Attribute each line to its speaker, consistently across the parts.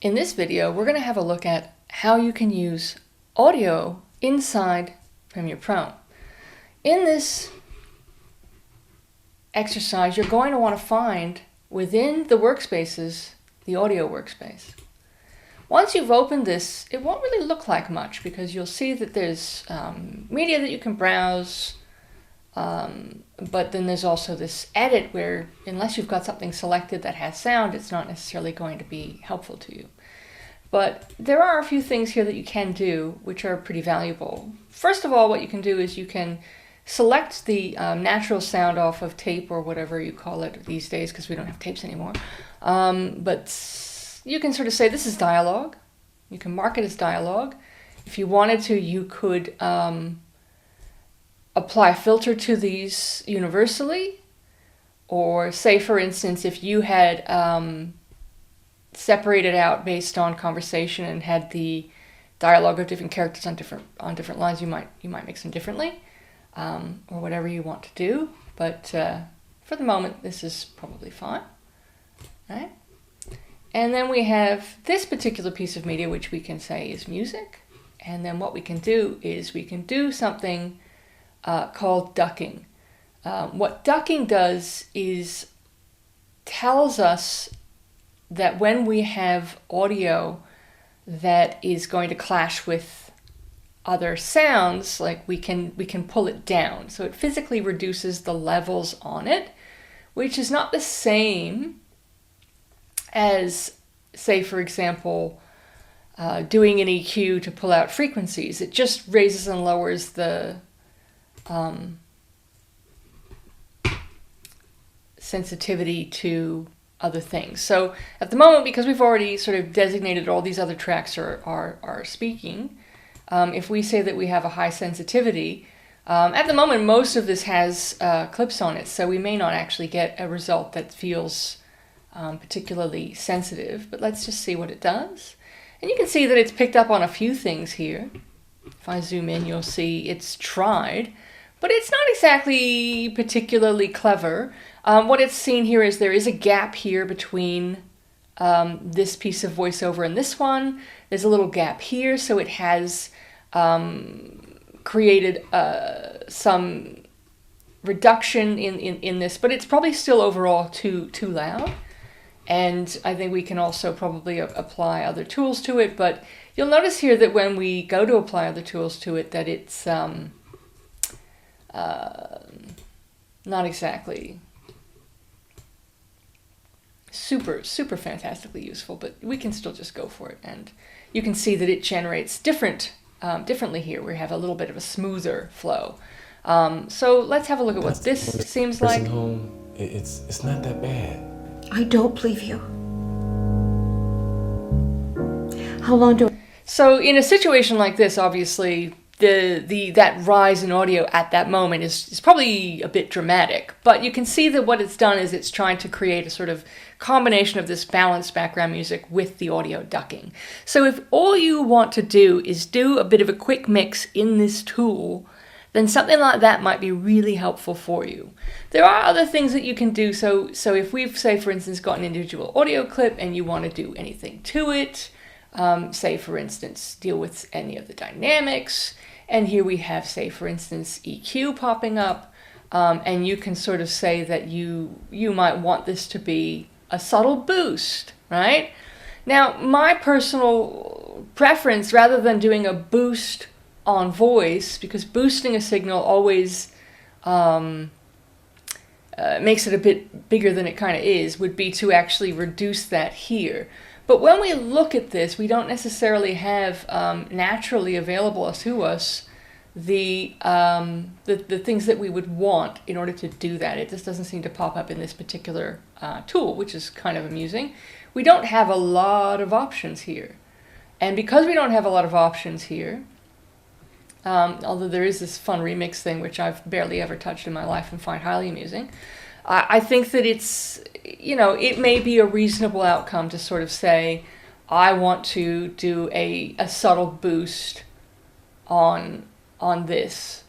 Speaker 1: In this video, we're going to have a look at how you can use audio inside Premiere Pro. In this exercise, you're going to want to find within the workspaces the audio workspace. Once you've opened this, it won't really look like much because you'll see that there's media that you can browse, but then there's also this edit where unless you've got something selected that has sound, it's not necessarily going to be helpful to you. But there are a few things here that you can do which are pretty valuable. First of all, what you can do is you can select the natural sound off of tape or whatever you call it these days because we don't have tapes anymore. But you can sort of say this is dialogue. You can mark it as dialogue. If you wanted to, you could apply a filter to these universally, or say, for instance, if you had separated out based on conversation and had the dialogue of different characters on different lines, you might mix them differently, or whatever you want to do. But for the moment, this is probably fine. All right. And then we have this particular piece of media, which we can say is music. And then what we can do is we can do something called ducking. What ducking does is tells us that when we have audio that is going to clash with other sounds, like we can pull it down. So it physically reduces the levels on it, which is not the same as, say, for example, doing an EQ to pull out frequencies. It just raises and lowers the sensitivity to other things. So at the moment, because we've already sort of designated all these other tracks are speaking, if we say that we have a high sensitivity, at the moment most of this has clips on it, so we may not actually get a result that feels particularly sensitive, but let's just see what it does. And you can see that it's picked up on a few things here. If I zoom in, you'll see it's tried, but it's not exactly particularly clever. What it's seen here is there is a gap here between this piece of voiceover and this one. There's a little gap here, so it has created some reduction in this, but it's probably still overall too loud. And I think we can also probably apply other tools to it, but you'll notice here that when we go to apply other tools to it, that it's not exactly super fantastically useful, but we can still just go for it. And you can see that it generates differently here. We have a little bit of a smoother flow. So let's have a look at what this seems like.
Speaker 2: Home, it's not that bad.
Speaker 3: I don't believe you. How long do I...
Speaker 1: So in a situation like this, obviously, that rise in audio at that moment is probably a bit dramatic, but you can see that what it's done is it's trying to create a sort of combination of this balanced background music with the audio ducking. So if all you want to do is do a bit of a quick mix in this tool, then something like that might be really helpful for you. There are other things that you can do. So if we've, say, for instance, got an individual audio clip and you want to do anything to it, say, for instance, deal with any of the dynamics, and here we have, say, for instance, EQ popping up, and you can sort of say that you might want this to be a subtle boost, right? Now, my personal preference, rather than doing a boost on voice, because boosting a signal always makes it a bit bigger than it kind of is, would be to actually reduce that here. But when we look at this, we don't necessarily have naturally available to us the things that we would want in order to do that. It just doesn't seem to pop up in this particular tool, which is kind of amusing. We don't have a lot of options here. And because we don't have a lot of options here, although there is this fun remix thing, which I've barely ever touched in my life and find highly amusing, I think that it's, it may be a reasonable outcome to sort of say, I want to do a subtle boost on this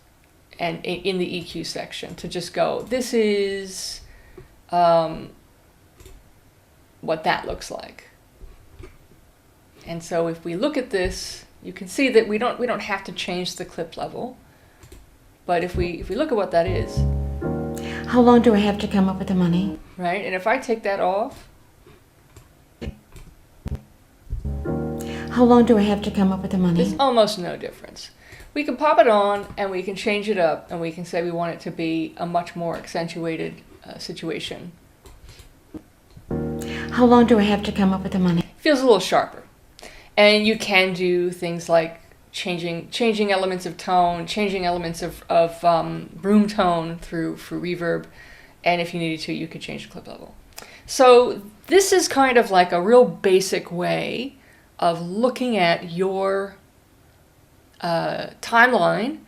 Speaker 1: and in the EQ section, to just go, this is what that looks like. And so if we look at this, you can see that we don't have to change the clip level. But if we look at what that is,
Speaker 3: How long do I have to come up with the money?
Speaker 1: right? And if I take that off,
Speaker 3: How long do I have to come up with the money?
Speaker 1: there's almost no difference. We can pop it on and we can change it up and we can say we want it to be a much more accentuated situation.
Speaker 3: How long do I have to come up with the money?
Speaker 1: Feels a little sharper. And you can do things like changing elements of tone, changing elements of room tone through reverb, and if you needed to, you could change the clip level. So this is kind of like a real basic way of looking at your timeline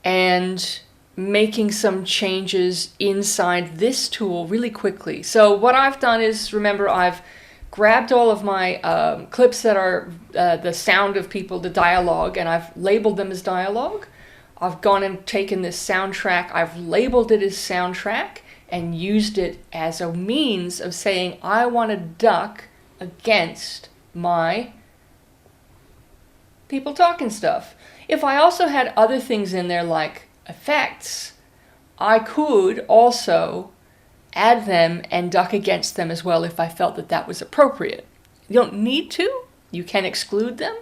Speaker 1: and making some changes inside this tool really quickly. So what I've done is, remember, I've grabbed all of my clips that are the sound of people, the dialogue, and I've labeled them as dialogue. I've gone and taken this soundtrack, I've labeled it as soundtrack, and used it as a means of saying I want to duck against my people talking stuff. If I also had other things in there like effects, I could also add them and duck against them as well if I felt that that was appropriate. You don't need to, you can exclude them,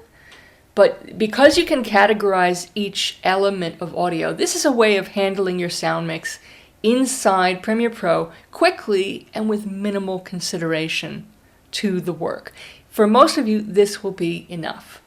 Speaker 1: but because you can categorize each element of audio, this is a way of handling your sound mix inside Premiere Pro quickly and with minimal consideration to the work. For most of you, this will be enough.